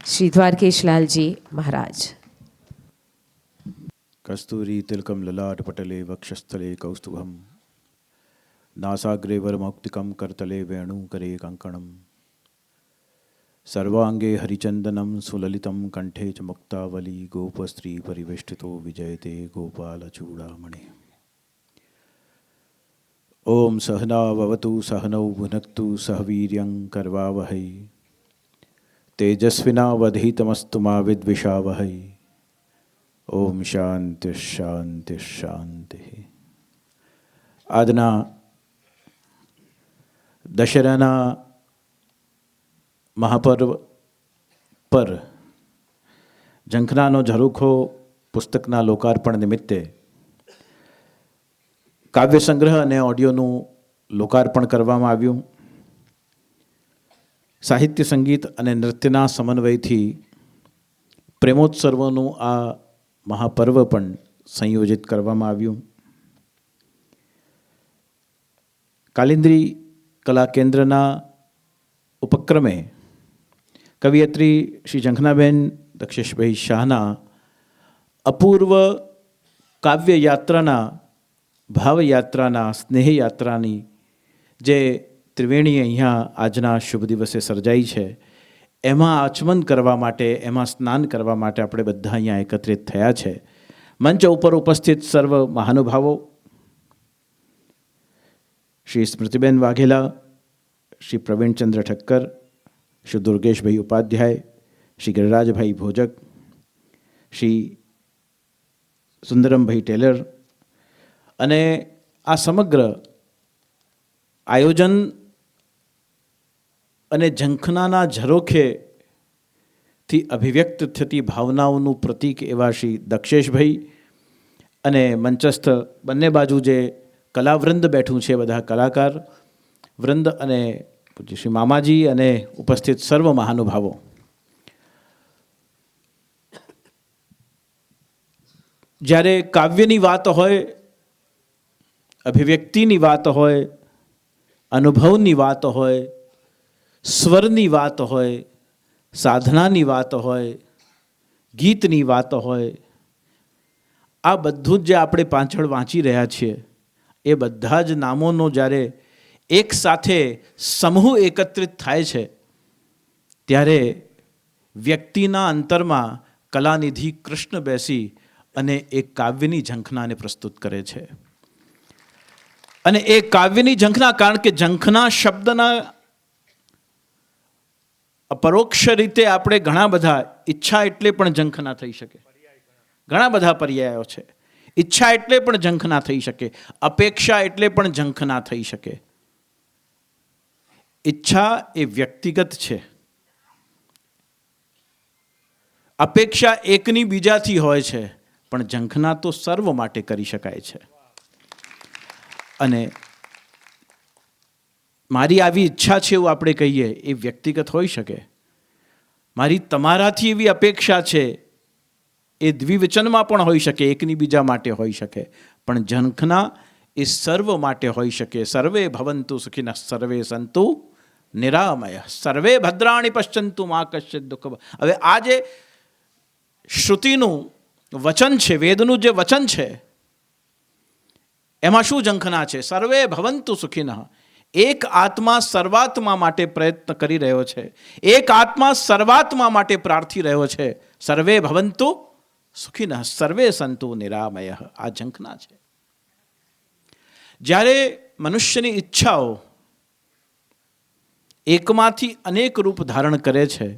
શ્રી દ્વારકેશલાલજી મહારાજ. કસ્તુરી તિલકમ લલાટ પટલે વક્ષસ્થલે કૌસ્તુભમ નાસાગ્રે વરમૌક્તિકમ કરતલે વેણુકરે કંકણમ સર્વાંગે હરિચંદનમ સુલલિતમ કંઠે ચ મુક્તાવલી ગોપસ્ત્રી પરિવેષ્ટિતો વિજયતે ગોપાલચૂડામણે. ઓમ સહનાવવતુ સહનૌ ભુનક્તુ સહવીર્યં કરવાવહૈ તેજસ્વિનાવધીતમસ્તુ મા વિદ્વિષાવહૈ. ઓમ શાંતિ શાંતિ શાંતિ. આજના દશેરાના મહાપર્વ પર ઝંખનાનો ઝરૂખો પુસ્તકના લોકાર્પણ નિમિત્તે કાવ્ય સંગ્રહ અને ઓડિયોનું લોકાર્પણ કરવામાં આવ્યું. સાહિત્ય, સંગીત અને નૃત્યના સમન્વયથી પ્રેમોત્સવનું આ મહાપર્વ પણ સંયોજિત કરવામાં આવ્યું. કાલિન્દ્રી કલા કેન્દ્રના ઉપક્રમે કવિયત્રી શ્રી ઝંખનાબેન દક્ષેશભાઈ શાહના અપૂર્વ કાવ્યયાત્રાના, ભાવયાત્રાના, સ્નેહયાત્રાની જે ત્રિવેણી અહીંયા આજના શુભ દિવસે સર્જાઈ છે, એમાં આચમન કરવા માટે, એમાં સ્નાન કરવા માટે આપણે બધા અહીંયા એકત્રિત થયા છે. મંચ ઉપર ઉપસ્થિત સર્વ મહાનુભાવો, શ્રી સ્મૃતિબેન વાઘેલા, શ્રી પ્રવીણચંદ્ર ઠક્કર, શ્રી દુર્ગેશભાઈ ઉપાધ્યાય, શ્રી ગિરિરાજભાઈ ભોજક, શ્રી સુંદરમભાઈ ટેલર અને આ સમગ્ર આયોજન અને ઝંખનાના ઝરોખેથી અભિવ્યક્ત થતી ભાવનાઓનું પ્રતીક એવા શ્રી દક્ષેશભાઈ અને મંચસ્થ બંને બાજુ જે કલાવૃંદ બેઠું છે, બધા કલાકાર વૃંદ અને પૂજ્ય શ્રી મામાજી અને ઉપસ્થિત સર્વ મહાનુભાવો. જ્યારે કાવ્યની વાત હોય, અભિવ્યક્તિની વાત હોય, અનુભવની વાત હોય, સ્વરની વાત હોય, સાધનાની વાત હોય, ગીતની વાત હોય, આ બધું જ જે આપણે પાછળ વાંચી રહ્યા છીએ, એ બધા જ નામોનો જ્યારે એક સાથે સમૂહ એકત્રિત થાય છે, ત્યારે વ્યક્તિના અંતરમાં કલાનિધિ કૃષ્ણ બેસી અને એ કાવ્યની ઝંખનાને પ્રસ્તુત કરે છે. અને એ કાવ્યની ઝંખના, કારણ કે ઝંખના શબ્દના પરોક્ષ રીતે આપણે ઘણા બધા, ઈચ્છા એટલે પણ ઝંખના થઈ શકે, ઘણા બધા પર્યાયો છે. ઈચ્છા એટલે પણ ઝંખના થઈ શકે, અપેક્ષા એટલે પણ ઝંખના થઈ શકે. ઈચ્છા એ વ્યક્તિગત છે, અપેક્ષા એકની બીજાથી હોય છે, પણ ઝંખના તો સર્વ માટે કરી શકાય છે. અને મારી આવી ઈચ્છા છે એવું આપણે કહીએ, એ વ્યક્તિગત હોઈ શકે. મારી તમારાથી એવી અપેક્ષા છે, એ દ્વિવચનમાં પણ હોઈ શકે, એકની બીજા માટે હોઈ શકે, પણ ઝંખના એ સર્વ માટે હોઈ શકે. સર્વે ભવંતુ સુખિનઃ સર્વે સંતુ નિરામય સર્વે ભદ્રાણિ પશ્યંતુ મા કશ્ચિત દુઃખ. હવે આ જે શ્રુતિનું વચન છે, વેદનું જે વચન છે, એમાં શું ઝંખના છે? સર્વે ભવંતુ સુખિનઃ. એક આત્મા સર્વાત્મા માટે પ્રયત્ન કરી રહ્યો છે, એક આત્મા સર્વાત્મા માટે પ્રાર્થી રહ્યો છે. સર્વે ભવંતુ સુખિનઃ સર્વે સંતુ નિરામય, આ ઝંખના છે. જ્યારે મનુષ્યની ઈચ્છાઓ એકમાંથી અનેક રૂપ ધારણ કરે છે,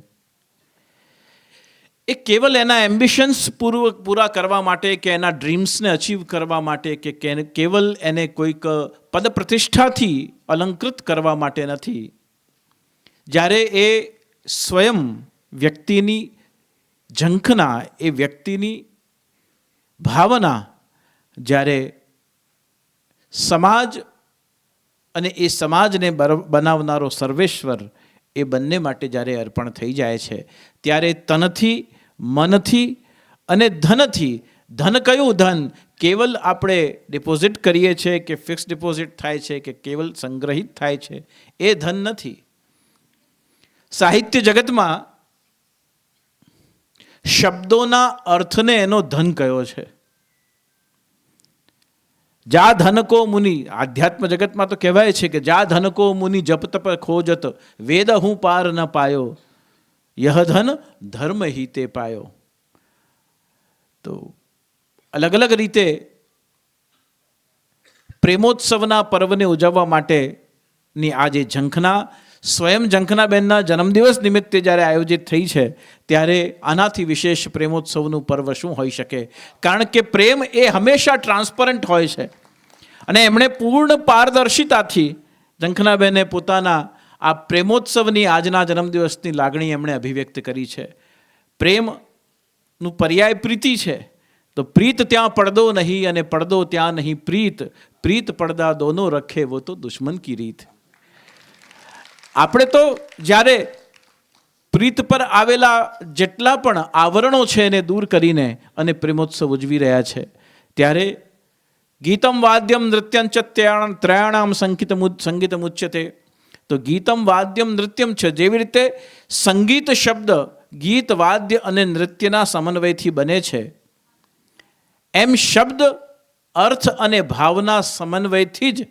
એ કેવલ એના એમ્બિશન્સ પૂરા કરવા માટે કે એના ડ્રીમ્સને અચીવ કરવા માટે કે કેવલ એને કોઈક પદ પ્રતિષ્ઠાથી અલંકૃત કરવા માટે નથી. જ્યારે એ સ્વયં વ્યક્તિની ઝંખના, એ વ્યક્તિની ભાવના, જ્યારે સમાજ અને એ સમાજને બનાવનારો સર્વેશ્વર, એ બંને માટે જ્યારે અર્પણ થઈ જાય છે, ત્યારે તનથી, મનથી અને ધનથી, ધન કયું ધન? કેવલ આપણે ડિપોઝિટ કરીએ છીએ કે ફિક્સ ડિપોઝિટ થાય છે કે કેવલ સંગ્રહિત થાય છે, એ ધન નથી. સાહિત્ય જગતમાં શબ્દોના અર્થને એનો ધન કયો છે. જા ધनको મુનિ, આધ્યાત્મ જગતમાં તો કહેવાય છે કે જા ધनको મુનિ જપ તપ ખોજત, વેદ હું પાર ન પાયો, યહ ધન ધર્મ હિતે પાયો. તો અલગ અલગ રીતે પ્રેમોત્સવના પર્વને ઉજવવા માટેની આ જે ઝંખના સ્વયં ઝંખનાબેનના જન્મદિવસ નિમિત્તે જ્યારે આયોજિત થઈ છે, ત્યારે આનાથી વિશેષ પ્રેમોત્સવનું પર્વ શું હોઈ શકે. કારણ કે પ્રેમ એ હંમેશા ટ્રાન્સપરન્ટ હોય છે અને એમણે પૂર્ણ પારદર્શિતાથી ઝંખનાબેને પોતાના આ પ્રેમોત્સવની આજના જન્મદિવસની લાગણી એમણે અભિવ્યક્ત કરી છે. પ્રેમનું પર્યાય પ્રીતિ છે, તો પ્રીત ત્યાં પડદો નહીં અને પડદો ત્યાં નહીં પ્રીત, પ્રીત પડદા દોનો રખે વો તો દુશ્મન કી રીત. આપણે તો જ્યારે પ્રીત પર આવેલા જેટલા પણ આવરણો છે એને દૂર કરીને અને પ્રેમોત્સવ ઉજવી રહ્યા છે, ત્યારે ગીતમ વાદ્યમ નૃત્યં ચ ત્રયાણામ સંગીતમ ઉચ્યતે. તો ગીતમ વાદ્યમ નૃત્યમ છે, જેવી રીતે સંગીત શબ્દ ગીત વાદ્ય અને નૃત્યના સમન્વયથી બને છે, એમ શબ્દ અર્થ અને ભાવના સમન્વયથી જ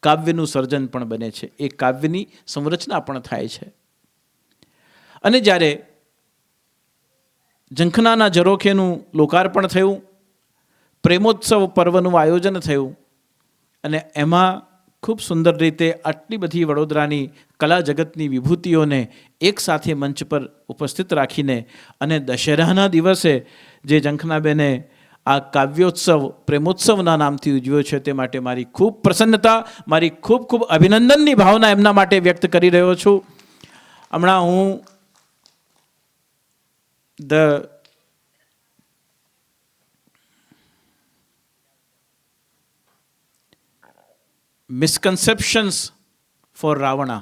કાવ્યનું સર્જન પણ બને છે, એ કાવ્યની સંરચના પણ થાય છે. અને જ્યારે ઝંખનાના ઝરોખેનું લોકાર્પણ થયું, પ્રેમોત્સવ પર્વનું આયોજન થયું અને એમાં ખૂબ સુંદર રીતે આટલી બધી વડોદરાની કલા જગતની વિભૂતિઓને એક સાથે મંચ પર ઉપસ્થિત રાખીને અને દશેરાના દિવસે જે ઝંખનાબેને આ કાવ્યોત્સવ પ્રેમોત્સવના નામથી ઉજવ્યો છે, તે માટે મારી ખૂબ પ્રસન્નતા, મારી ખૂબ ખૂબ અભિનંદનની ભાવના એમના માટે વ્યક્ત કરી રહ્યો છું. હમણાં હું ધ મિસકન્સેપ્શન્સ ફોર રાવણા,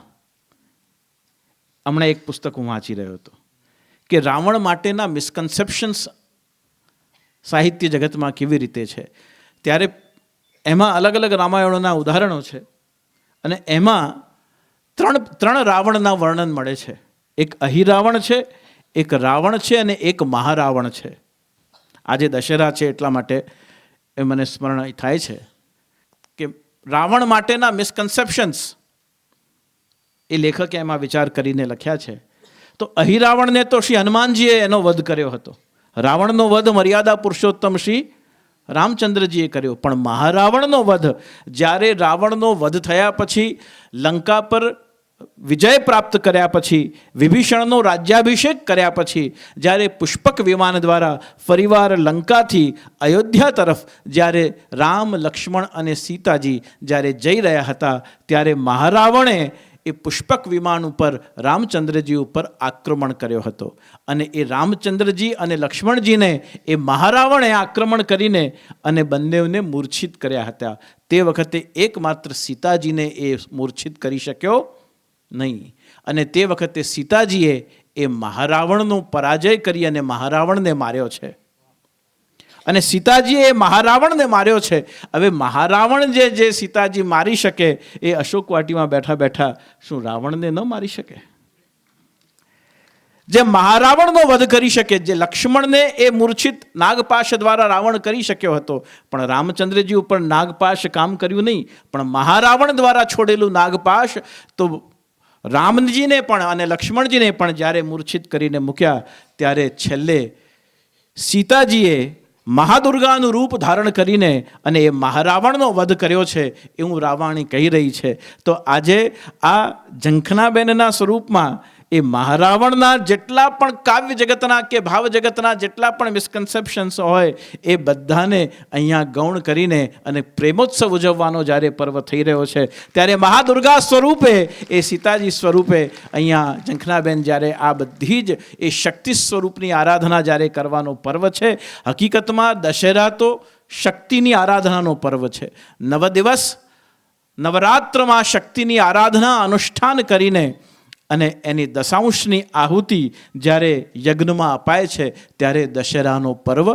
હમણાં એક પુસ્તક હું વાંચી રહ્યો હતો કે રાવણ માટેના મિસકન્સેપ્શન્સ સાહિત્ય જગતમાં કેવી રીતે છે. ત્યારે એમાં અલગ અલગ રામાયણોના ઉદાહરણો છે અને એમાં ત્રણ રાવણના વર્ણન મળે છે. એક અહિરાવણ છે, એક રાવણ છે અને એક મહારાવણ છે. આજે દશેરા છે એટલા માટે એ મને સ્મરણ થાય છે કે રાવણ માટેના મિસકન્સેપ્શન્સ એ લેખકે એમાં વિચાર કરીને લખ્યા છે. તો અહિરાવણને તો શ્રી હનુમાનજીએ એનો વધ કર્યો હતો. રાવણનો વધ મર્યાદા પુરુષોત્તમ શ્રી રામચંદ્રજીએ કર્યો. પણ મહારાવણનો વધ, જ્યારે રાવણનો વધ થયા પછી, લંકા પર વિજય પ્રાપ્ત કર્યા પછી, વિભીષણનો રાજ્યાભિષેક કર્યા પછી, જ્યારે પુષ્પક વિમાન દ્વારા ફરીવાર લંકાથી અયોધ્યા તરફ જ્યારે રામ, લક્ષ્મણ અને સીતાજી જ્યારે જઈ રહ્યા હતા, ત્યારે મહારાવણે એ પુષ્પક વિમાન ઉપર રામચંદ્રજી ઉપર આક્રમણ કર્યો હતો. અને એ રામચંદ્રજી અને લક્ષ્મણજીને એ મહારાવણે આક્રમણ કરીને અને બંનેને મૂર્છિત કર્યા હતા. તે વખતે એકમાત્ર સીતાજીને એ મૂર્છિત કરી શક્યો નહીં. અને તે વખતે સીતાજીએ એ મહારાવણનો પરાજય કરી અને મહારાવણને માર્યો છે. અને સીતાજીએ એ મહારાવણને માર્યો છે. હવે મહારાવણ જે સીતાજી મારી શકે, એ અશોક વાટીમાં બેઠા બેઠા શું રાવણને ન મારી શકે? જે મહારાવણનો વધ કરી શકે, જે લક્ષ્મણને એ મૂર્છિત નાગપાશ દ્વારા રાવણ કરી શક્યો હતો, પણ રામચંદ્રજી ઉપર નાગપાશ કામ કર્યું નહીં, પણ મહારાવણ દ્વારા છોડેલું નાગપાશ તો રામજીને પણ અને લક્ષ્મણજીને પણ જ્યારે મૂર્છિત કરીને મૂક્યા, ત્યારે છેલ્લે સીતાજીએ મહાદુર્ગાનું રૂપ ધારણ કરીને અને એ મહારાવણનો વધ કર્યો છે, એવું રાવાણી કહી રહી છે. તો આજે આ ઝંખનાબેનના સ્વરૂપમાં એ મહારાવણના જેટલા પણ કાવ્ય જગતના કે ભાવ જગતના જેટલા પણ મિસકન્સેપ્શન્સ હોય, એ બધાને અહીંયા ગૌણ કરીને અને પ્રેમોત્સવ ઉજવવાનો જ્યારે પર્વ થઈ રહ્યો છે, ત્યારે મહાદુર્ગા સ્વરૂપે, એ સીતાજી સ્વરૂપે અહીંયા ઝંખનાબેન જ્યારે આ બધી જ એ શક્તિ સ્વરૂપની આરાધના જ્યારે કરવાનો પર્વ છે. હકીકતમાં દશેરા તો શક્તિની આરાધનાનો પર્વ છે. 9 દિવસ નવરાત્રમાં શક્તિની આરાધના અનુષ્ઠાન કરીને અને એની દશાંશની આહુતિ જ્યારે યજ્ઞમાં અપાય છે, ત્યારે દશેરાનો પર્વ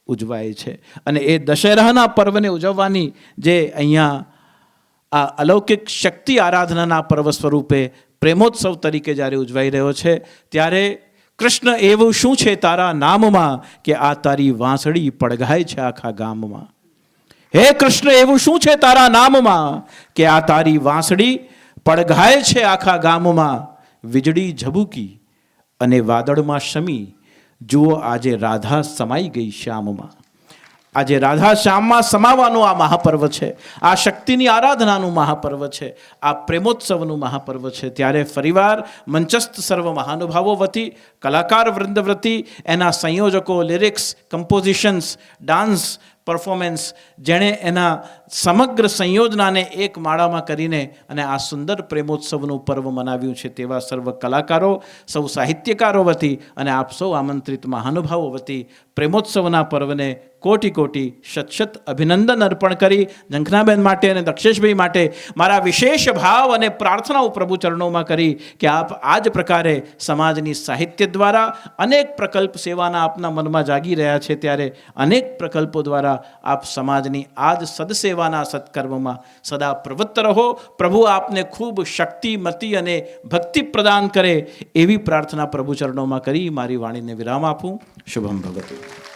ઉજવાય છે. અને એ દશેરાના પર્વને ઉજવવાની જે અહીંયા આ અલૌકિક શક્તિ આરાધનાના પર્વ સ્વરૂપે પ્રેમોત્સવ તરીકે જ્યારે ઉજવાઈ રહ્યો છે, ત્યારે કૃષ્ણ એવું શું છે તારા નામમાં કે આ તારી વાંસળી પડઘાય છે આખા ગામમાં. હે કૃષ્ણ એવું શું છે તારા નામમાં કે આ તારી વાંસળી પડઘાય છે આખા ગામમાં. વીજળી ઝબૂકી અને વાદળમાં શમી, જુઓ આજે રાધા સમાઈ ગઈ શ્યામમાં. આજે રાધા શ્યામમાં સમાવાનું આ મહાપર્વ છે. આ શક્તિની આરાધનાનું મહાપર્વ છે. આ પ્રેમોત્સવનું મહાપર્વ છે. ત્યારે ફરીવાર મંચસ્થ સર્વ મહાનુભાવો વતી, કલાકાર વૃંદ વતી, એના સંયોજકો, લિરિક્સ, કમ્પોઝિશન્સ, ડાન્સ, પરફોર્મન્સ, જેણે એના સમગ્ર સંયોજનાને એક માળામાં કરીને અને આ સુંદર પ્રેમોત્સવનું પર્વ મનાવ્યું છે, તેવા સર્વ કલાકારો, સૌ સાહિત્યકારો વતી અને આપ સૌ આમંત્રિત મહાનુભાવો વતી પ્રેમોત્સવના પર્વને કોટી કોટી શત અભિનંદન અર્પણ કરી ઝંખનાબેન માટે અને દક્ષેશભાઈ માટે મારા વિશેષ ભાવ અને પ્રાર્થનાઓ પ્રભુ ચરણોમાં કરી કે આપ આ જ પ્રકારે સમાજની સાહિત્ય દ્વારા અનેક પ્રકલ્પ સેવાના આપના મનમાં જાગી રહ્યા છે. ત્યારે અનેક પ્રકલ્પો દ્વારા આપ સમાજની આ જ સદસેવાના સત્કર્મમાં સદા પ્રવૃત્ત રહો. પ્રભુ આપને ખૂબ શક્તિ, મતિ અને ભક્તિ પ્રદાન કરે એવી પ્રાર્થના પ્રભુ ચરણોમાં કરી મારી વાણીને વિરામ આપું. શુભમ ભવતુ.